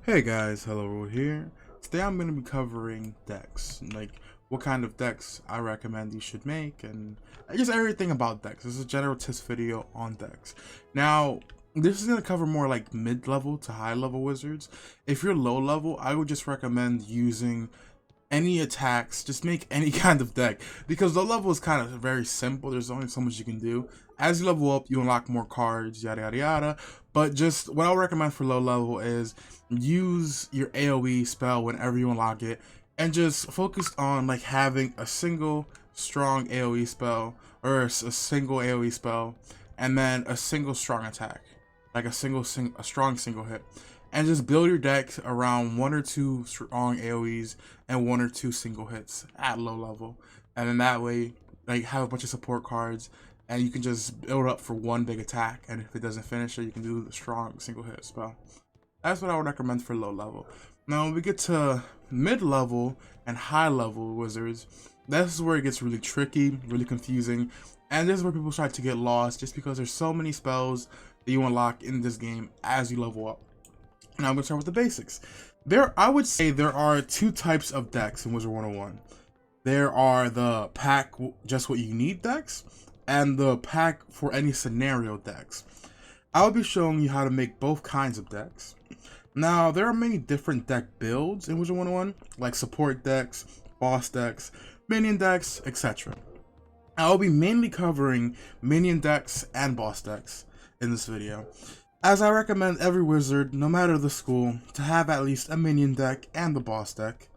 Hey guys, Hello here. Today I'm going to be covering decks, like what kind of decks I recommend you should make, and just everything about decks. This is a general test video on decks. Now, this is going to cover more like mid-level to high-level wizards. If you're low-level, I would just recommend using any attacks, just make any kind of deck, because low level is kind of very simple. There's only so much you can do. As you level up, you unlock more cards, yada yada yada. But just what I'll recommend for low level is use your AoE spell whenever you unlock it, and just focus on like having a single strong AoE spell, or a single AoE spell, and then a single strong attack, like a strong single hit, and just build your deck around one or two strong AoEs and one or two single hits at low level. And then that way, like, have a bunch of support cards, and you can just build up for one big attack, and if it doesn't finish it, you can do the strong single hit spell. That's what I would recommend for low level. Now when we get to mid level and high level wizards, this is where it gets really tricky, really confusing, and this is where people start to get lost, just because there's so many spells that you unlock in this game as you level up. Now I'm going to start with the basics. I would say there are two types of decks in Wizard 101. There are the pack just what you need decks, and the pack for any scenario decks. I'll be showing you how to make both kinds of decks. Now, there are many different deck builds in Wizard 101, like support decks, boss decks, minion decks, etc. I'll be mainly covering minion decks and boss decks in this video, as I recommend every wizard, no matter the school, to have at least a minion deck and the boss deck.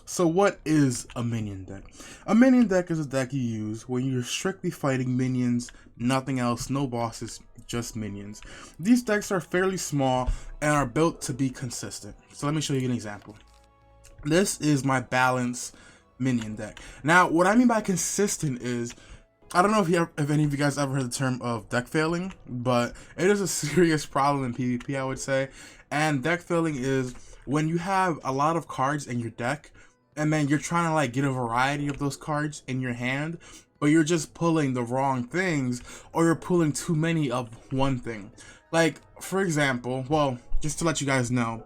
So what is a minion deck? A minion deck is a deck you use when you're strictly fighting minions, nothing else, no bosses, just minions. These decks are fairly small and are built to be consistent. So let me show you an example. This is my balance minion deck. Now, what I mean by consistent is, I don't know if any of you guys ever heard the term of deck failing, but it is a serious problem in PvP, I would say. And deck failing is when you have a lot of cards in your deck, and then you're trying to like get a variety of those cards in your hand, but you're just pulling the wrong things, or you're pulling too many of one thing. Like, for example, well, just to let you guys know,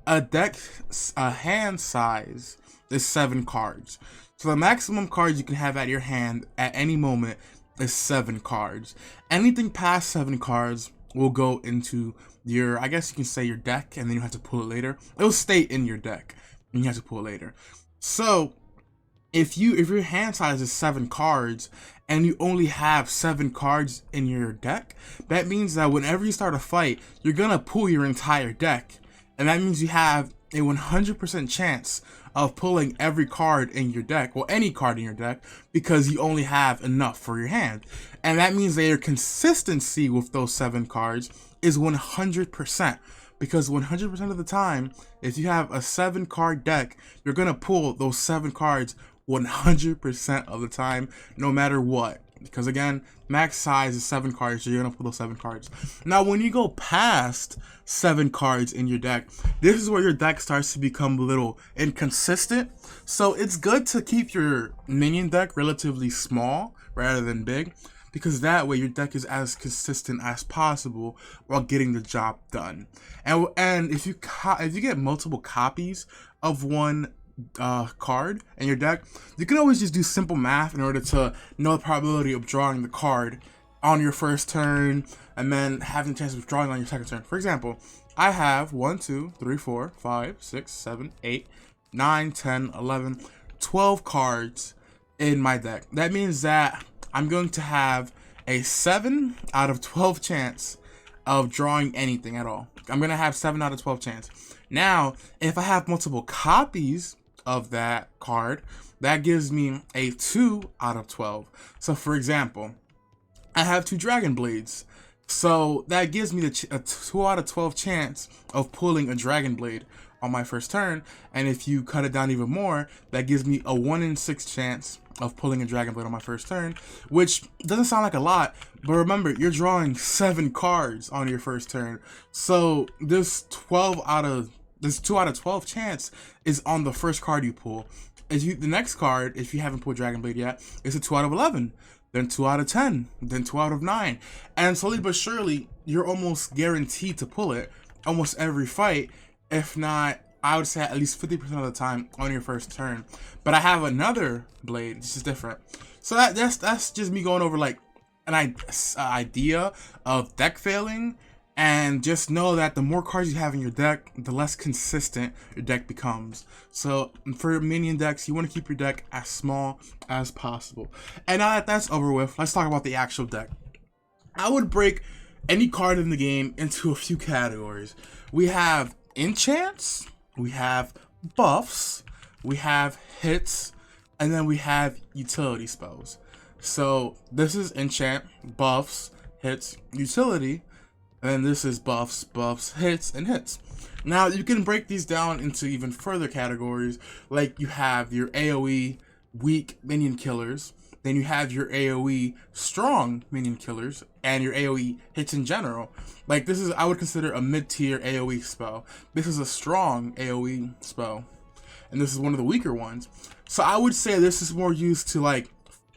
a hand size is 7 cards. So the maximum cards you can have at your hand at any moment is 7 cards. Anything past 7 cards will go into your, I guess you can say, your deck, and then you have to pull it later. It will stay in your deck, and you have to pull it later. So if your hand size is 7 cards and you only have 7 cards in your deck, that means that whenever you start a fight, you're gonna pull your entire deck, and that means you have a 100% chance of pulling every card in your deck, or any card in your deck, because you only have enough for your hand. And that means that your consistency with those 7 cards is 100%, because 100% of the time, if you have a 7 card deck, you're gonna pull those 7 cards 100% of the time, no matter what. Because again, max size is 7 cards, so you're gonna pull those 7 cards. Now, when you go past 7 cards in your deck, this is where your deck starts to become a little inconsistent. So it's good to keep your minion deck relatively small rather than big, because that way your deck is as consistent as possible while getting the job done. And if you get multiple copies of one card in your deck, you can always just do simple math in order to know the probability of drawing the card on your first turn, and then having the chance of drawing on your second turn. For example, I have 1, 2, 3, 4, 5, 6, 7, 8, 9, 10, 11, 12 cards in my deck. That means that I'm going to have a 7 out of 12 chance of drawing anything at all. I'm going to have 7 out of 12 chance. Now, if I have multiple copies of that card, that gives me a 2 out of 12. So for example, I have 2 Dragon Blades. So that gives me a 2 out of 12 chance of pulling a Dragon Blade on my first turn. And if you cut it down even more, that gives me a 1 in 6 chance of pulling a Dragon Blade on my first turn, which doesn't sound like a lot, but remember, you're drawing 7 cards on your first turn. So this 2 out of 12 chance is on the first card you pull. The next card, if you haven't pulled Dragon Blade yet, is a 2 out of 11, then 2 out of 10, then 2 out of 9. And slowly but surely, you're almost guaranteed to pull it almost every fight. If not, I would say at least 50% of the time on your first turn. But I have another blade, this is different. So that's just me going over like an idea of deck failing. And just know that the more cards you have in your deck, the less consistent your deck becomes. So for minion decks, you want to keep your deck as small as possible. And now that that's over with, let's talk about the actual deck. I would break any card in the game into a few categories. We have enchants, we have buffs, we have hits, and then we have utility spells. So this is enchant, buffs, hits, utility, and this is buffs, hits, and hits. Now you can break these down into even further categories, like you have your AoE weak minion killers, then you have your AoE strong minion killers, and your AoE hits in general. Like this is, I would consider a mid-tier AoE spell. This is a strong AoE spell, and this is one of the weaker ones. So I would say this is more used to like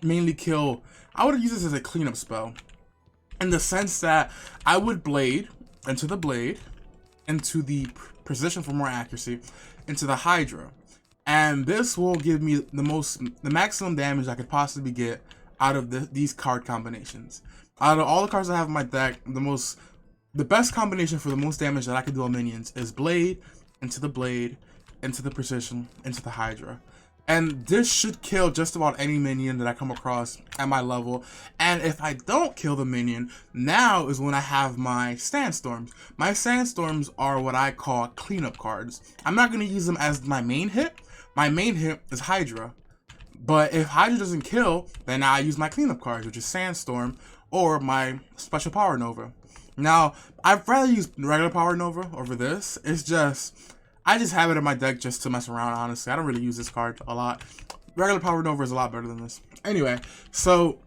mainly kill. I would use this as a cleanup spell, in the sense that I would blade, into the precision for more accuracy, into the Hydra. And this will give me the maximum damage I could possibly get out of these card combinations. Out of all the cards I have in my deck, the best combination for the most damage that I could do on minions is blade, into the precision, into the Hydra. And this should kill just about any minion that I come across at my level. And if I don't kill the minion, now is when I have my sandstorms. My sandstorms are what I call cleanup cards. I'm not going to use them as my main hit. My main hit is Hydra. But if Hydra doesn't kill, then I use my cleanup cards, which is Sandstorm or my Special Power Nova. Now, I'd rather use regular Power Nova over this. I just have it in my deck just to mess around, honestly. I don't really use this card a lot. Regular Power Nova is a lot better than this. Anyway, so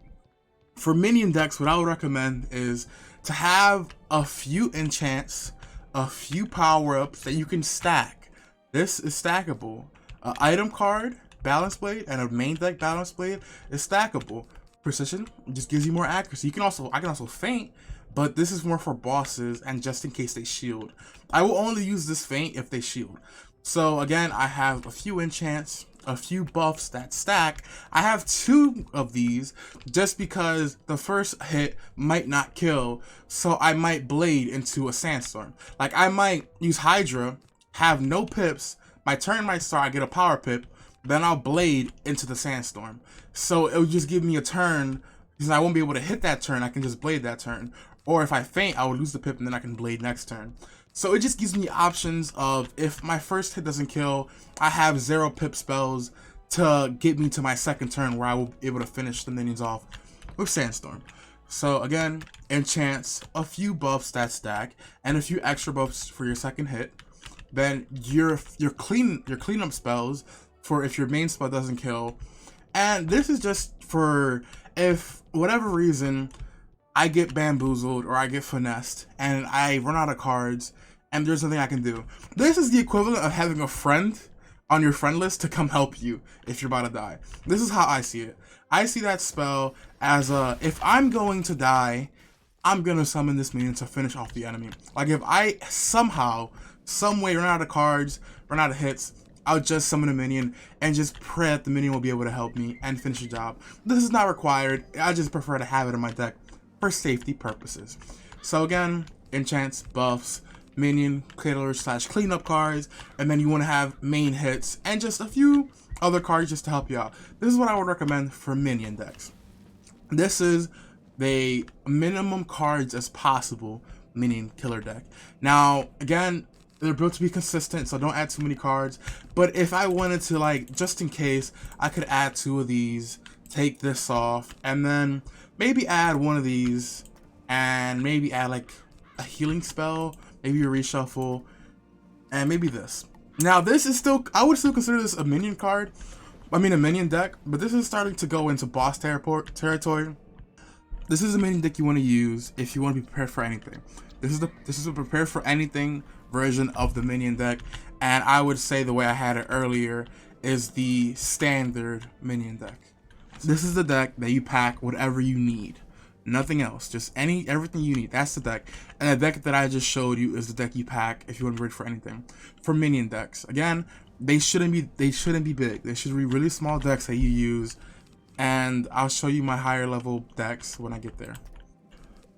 for minion decks, what I would recommend is to have a few enchants, a few power-ups that you can stack. This is stackable. An item card, Balance Blade, and a main deck Balance Blade is stackable. Precision just gives you more accuracy. I can also feint, but this is more for bosses and just in case they shield. I will only use this feint if they shield. So again, I have a few enchants, a few buffs that stack. I have 2 of these just because the first hit might not kill, so I might blade into a sandstorm. Like I might use Hydra, have no pips, my turn might start, I get a power pip, then I'll blade into the sandstorm. So it would just give me a turn, because I won't be able to hit that turn, I can just blade that turn. Or if I feint, I would lose the pip and then I can blade next turn. So it just gives me options of, if my first hit doesn't kill, I have 0 pip spells to get me to my second turn where I will be able to finish the minions off with Sandstorm. So again, enchants, a few buffs that stack, and a few extra buffs for your second hit. Then your cleanup spells for if your main spell doesn't kill. And this is just for if whatever reason I get bamboozled or I get finessed and I run out of cards and there's nothing I can do. This is the equivalent of having a friend on your friend list to come help you if you're about to die. This is how I see it. I see that spell as if I'm going to die, I'm gonna summon this minion to finish off the enemy. Like if I somehow, some way run out of cards, run out of hits, I'll just summon a minion and just pray that the minion will be able to help me and finish the job. This is not required. I just prefer to have it in my deck for safety purposes. So again, enchants, buffs, minion, killers / cleanup cards, and then you want to have main hits and just a few other cards just to help you out. This is what I would recommend for minion decks. This is the minimum cards as possible minion killer deck. Now, again, they're built to be consistent, so don't add too many cards. But if I wanted to, like, just in case, I could add 2 of these, take this off, and then maybe add 1 of these, and maybe add, like, a healing spell, maybe a reshuffle, and maybe this. Now, this is still, I would still consider this a minion card. I mean, a minion deck, but this is starting to go into boss territory. This is a minion deck you want to use if you want to be prepared for anything. This is a prepare for anything version of the minion deck, and I would say the way I had it earlier is the standard minion deck. This is the deck that you pack whatever you need. Nothing else, just everything you need. That's the deck. And the deck that I just showed you is the deck you pack if you want to read for anything. For minion decks, again, they shouldn't be big. They should be really small decks that you use, and I'll show you my higher level decks when I get there.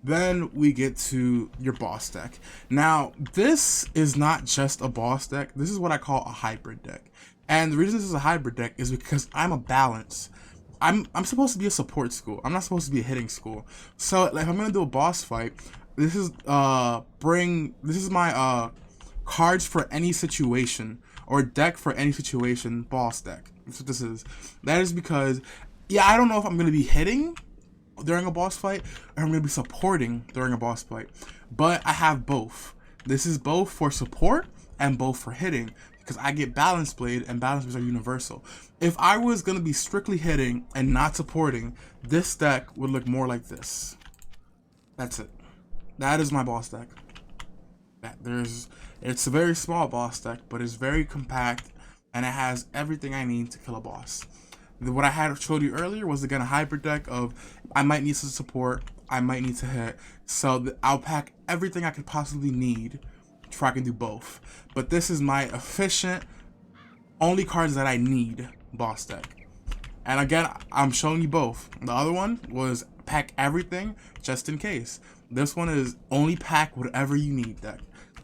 Then we get to your boss deck. Now, this is not just a boss deck. This is what I call a hybrid deck. And the reason this is a hybrid deck is because I'm a balance. I'm supposed to be a support school. I'm not supposed to be a hitting school. So like, if I'm gonna do a boss fight, this is my cards for any situation, or deck for any situation boss deck. That's what this is. That is because, yeah, I don't know if I'm gonna be hitting during a boss fight or I'm gonna be supporting during a boss fight, but I have both. This is both for support and both for hitting, because I get Balance Blade, and Balance Blades are universal. If I was going to be strictly hitting and not supporting, this deck would look more like this. That's it. That is my boss deck. It's a very small boss deck, but it's very compact, and it has everything I need to kill a boss. What I had showed you earlier was, again, a hybrid deck of I might need some support, I might need to hit, so I'll pack everything I could possibly need so I can do both. But this is my efficient, only cards that I need boss deck. And again, I'm showing you both. The other one was pack everything just in case. This one is only pack whatever you need deck.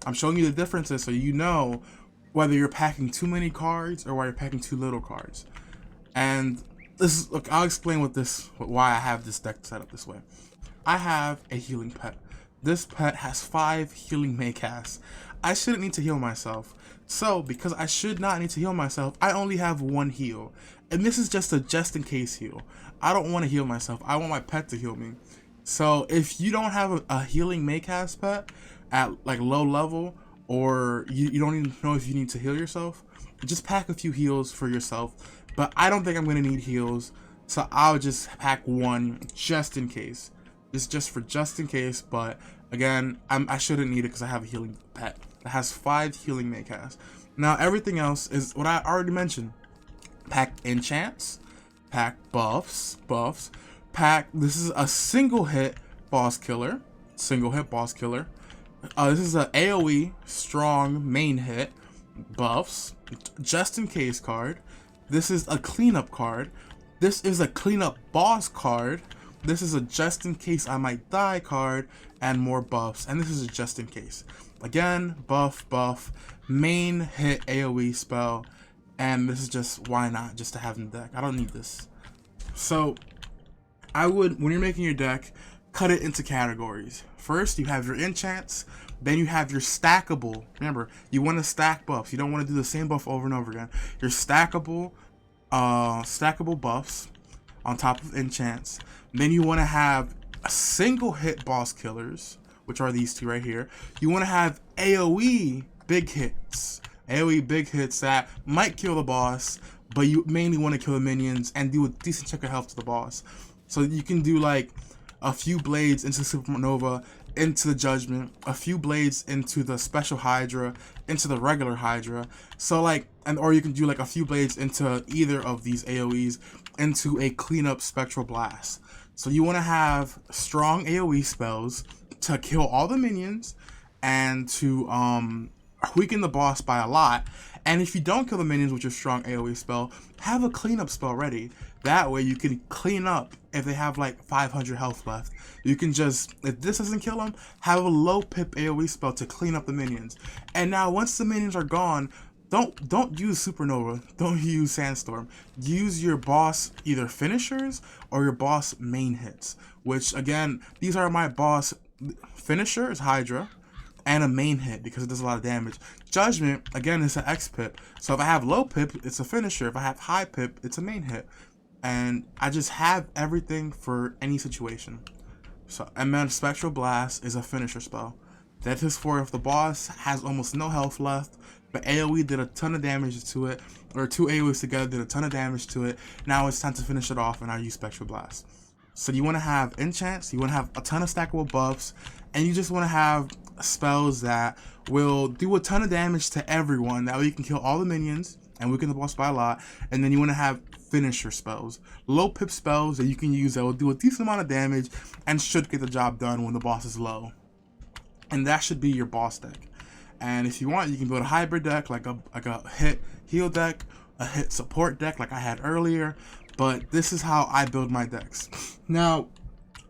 I'm showing you the differences so you know whether you're packing too many cards or whether you're packing too little cards. And this is, look, I'll explain why I have this deck set up this way. I have a healing pet. This pet has 5 healing Maycasts. I shouldn't need to heal myself. So, because I should not need to heal myself, I only have 1 heal. And this is just a just in case heal. I don't want to heal myself. I want my pet to heal me. So, if you don't have a healing Maycast pet at like low level, or you don't even know if you need to heal yourself, just pack a few heals for yourself. But I don't think I'm going to need heals. So, I'll just pack 1 just in case. It's just in case, but again, I shouldn't need it because I have a healing pet. It has 5 healing Maycasts. Now everything else is what I already mentioned. Pack enchants, pack buffs, pack, this is a single hit boss killer. This is an AoE strong main hit buffs, just in case card. This is a cleanup card. This is a cleanup boss card. This is a just in case I might die card, and more buffs. And this is a just in case. Again, buff, main hit AoE spell. And this is just, why not, just to have in the deck. I don't need this. So, I would, when you're making your deck, cut it into categories. First, you have your enchants. Then you have your stackable. Remember, you want to stack buffs. You don't want to do the same buff over and over again. Your stackable buffs on top of enchants. Then you want to have a single hit boss killers, which are these 2 right here. You want to have AoE big hits. AoE big hits that might kill the boss, but you mainly want to kill the minions and do a decent chunk of health to the boss. So you can do like a few blades into Supernova, into the Judgment, a few blades into the Special Hydra, into the regular Hydra. So like, or you can do like a few blades into either of these AoEs, into a cleanup Spectral Blast. So you want to have strong AoE spells to kill all the minions and to weaken the boss by a lot. And if you don't kill the minions with your strong AoE spell, have a cleanup spell ready. That way you can clean up if they have like 500 health left. You can just, if this doesn't kill them, have a low pip AoE spell to clean up the minions. And now once the minions are gone, don't use Supernova, don't use Sandstorm. Use your boss either finishers or your boss main hits, which again, these are my boss. Finisher is Hydra and a main hit because it does a lot of damage. Judgment, again, is an X pip. So if I have low pip, it's a finisher. If I have high pip, it's a main hit. And I just have everything for any situation. So, and then Spectral Blast is a finisher spell. That is for if the boss has almost no health left, but AoE did a ton of damage to it, or 2 AoEs together did a ton of damage to it. Now it's time to finish it off, and I use Spectral Blast. So you want to have enchants, you want to have a ton of stackable buffs, and you just want to have spells that will do a ton of damage to everyone. That way you can kill all the minions and weaken the boss by a lot. And then you want to have finisher spells, low pip spells that you can use that will do a decent amount of damage and should get the job done when the boss is low. And that should be your boss deck. And if you want, you can build a hybrid deck, like a hit heal deck, a hit support deck like I had earlier. But this is how I build my decks. Now,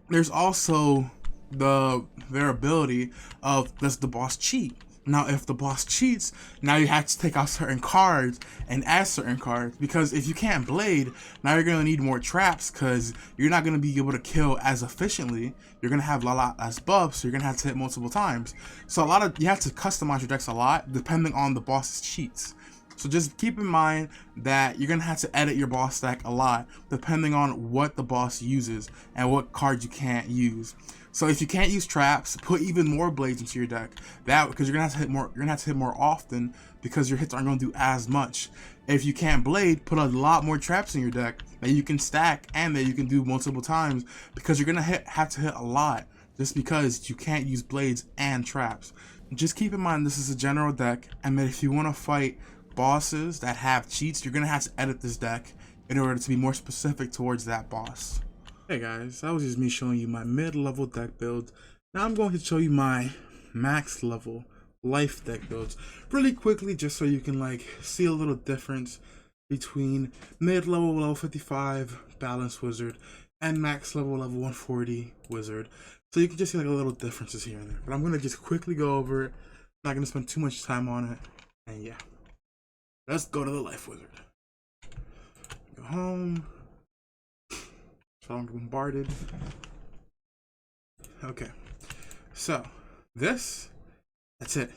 there's also the variability of, does the boss cheat? Now, if the boss cheats, now you have to take out certain cards and add certain cards, because if you can't blade, now you're going to need more traps, because you're not going to be able to kill as efficiently. You're going to have a lot less buffs, so you're going to have to hit multiple times. So you have to customize your decks a lot depending on the boss's cheats. So just keep in mind that you're going to have to edit your boss deck a lot depending on what the boss uses and what cards you can't use. So if you can't use traps, put even more blades into your deck. Because you're gonna have to hit more. You're gonna have to hit more often because your hits aren't gonna do as much. If you can't blade, put a lot more traps in your deck that you can stack and that you can do multiple times, because you're gonna have to hit a lot just because you can't use blades and traps. Just keep in mind this is a general deck, and that if you want to fight bosses that have cheats, you're gonna have to edit this deck in order to be more specific towards that boss. Hey guys, that was just me showing you my mid-level deck build. Now I'm going to show you my max level life deck builds really quickly, just so you can like see a little difference between mid-level level 55 balanced wizard and max level 140 wizard. So you can just see like a little differences here and there. But I'm going to just quickly go over it. I'm not going to spend too much time on it. And yeah, let's go to the life wizard. Go home. So I'm bombarded. Okay, so that's it.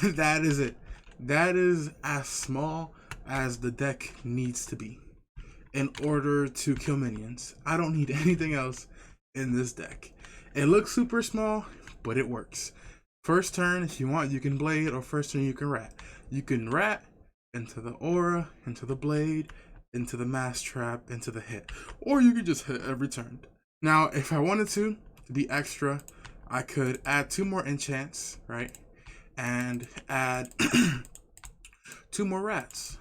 That is it. That is as small as the deck needs to be in order to kill minions. I don't need anything else in this deck. It looks super small, but it works. First turn, if you want, you can blade, or first turn you can rat. You can rat into the aura, into the blade, into the mass trap, into the hit, or you could just hit every turn. Now, if I wanted to be extra, I could add 2 more enchants, right, and add 2 more rats,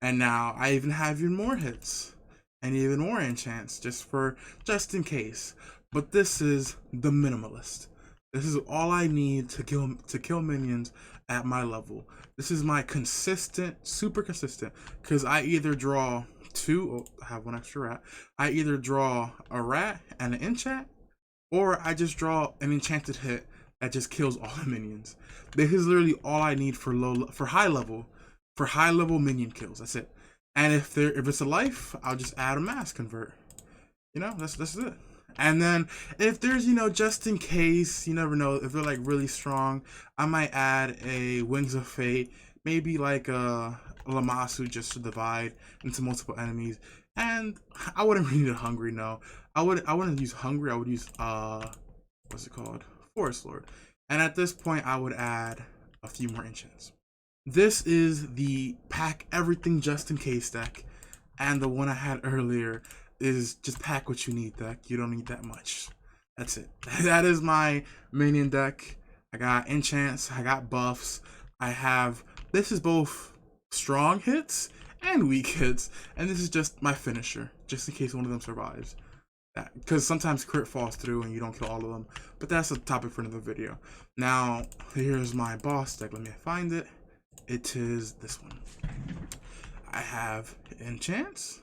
and now I even have even more hits and even more enchants just in case. But this is the minimalist. This is all I need to kill minions at my level. This is my consistent, super consistent, because I either draw 2, I have 1 extra rat. I either draw a rat and an enchant, or I just draw an enchanted hit that just kills all the minions. This is literally all I need for high level minion kills. That's it. And if it's a life, I'll just add a mass convert. You know, that's it. And then if there's, just in case, you never know, if they're like really strong, I might add a Wings of Fate, maybe like a Lamasu, just to divide into multiple enemies. And I wouldn't really need a Hungry, no. I wouldn't use Hungry, I would use what's it called? Forest Lord. And at this point I would add a few more enchants. This is the pack everything just in case deck, and the one I had earlier is just pack what you need deck. You don't need that much. That's it. That is my minion deck. I got enchants, I got buffs, this is both strong hits and weak hits, and this is just my finisher, just in case one of them survives. Because sometimes crit falls through and you don't kill all of them, but that's a topic for another video. Now, here's my boss deck. Let me find it. It is this one. I have enchants.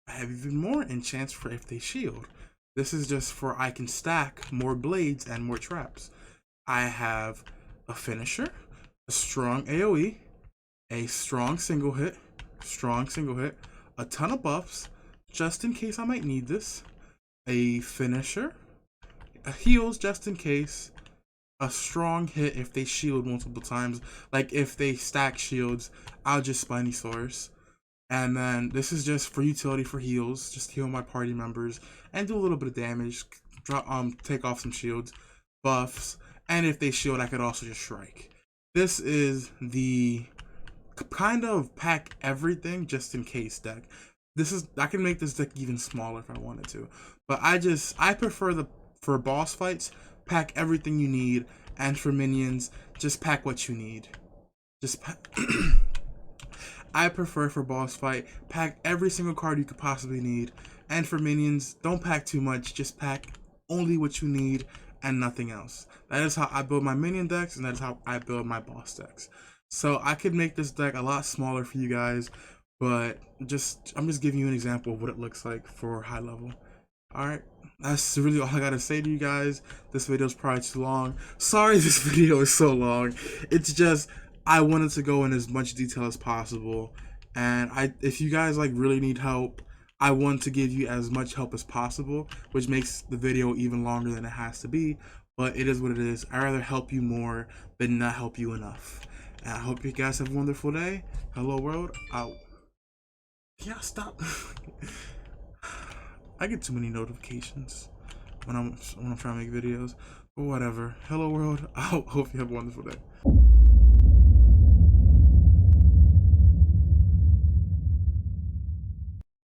I have even more enchants for if they shield. This is just for I can stack more blades and more traps. I have a finisher, a strong AoE, a strong single hit, a ton of buffs, just in case I might need this, a finisher, a heals just in case, a strong hit if they shield multiple times, like if they stack shields, I'll just Spinosaurus. And then this is just for utility for heals, just heal my party members and do a little bit of damage, take off some shields, buffs, and if they shield I could also just strike. This is the kind of pack everything just in case deck. I can make this deck even smaller if I wanted to, but I prefer for boss fights, pack everything you need, and for minions, just pack what you need. I prefer for boss fight, pack every single card you could possibly need. And for minions, don't pack too much, just pack only what you need and nothing else. That is how I build my minion decks, and that is how I build my boss decks. So I could make this deck a lot smaller for you guys, but I'm just giving you an example of what it looks like for high level. Alright, that's really all I gotta say to you guys. This video is probably too long. Sorry this video is so long. It's just, I wanted to go in as much detail as possible. And if you guys like really need help, I want to give you as much help as possible, which makes the video even longer than it has to be. But it is what it is. I'd rather help you more than not help you enough. And I hope you guys have a wonderful day. Hello world, out. Yeah, stop. I get too many notifications when I'm trying to make videos. But whatever. Hello world. I hope you have a wonderful day.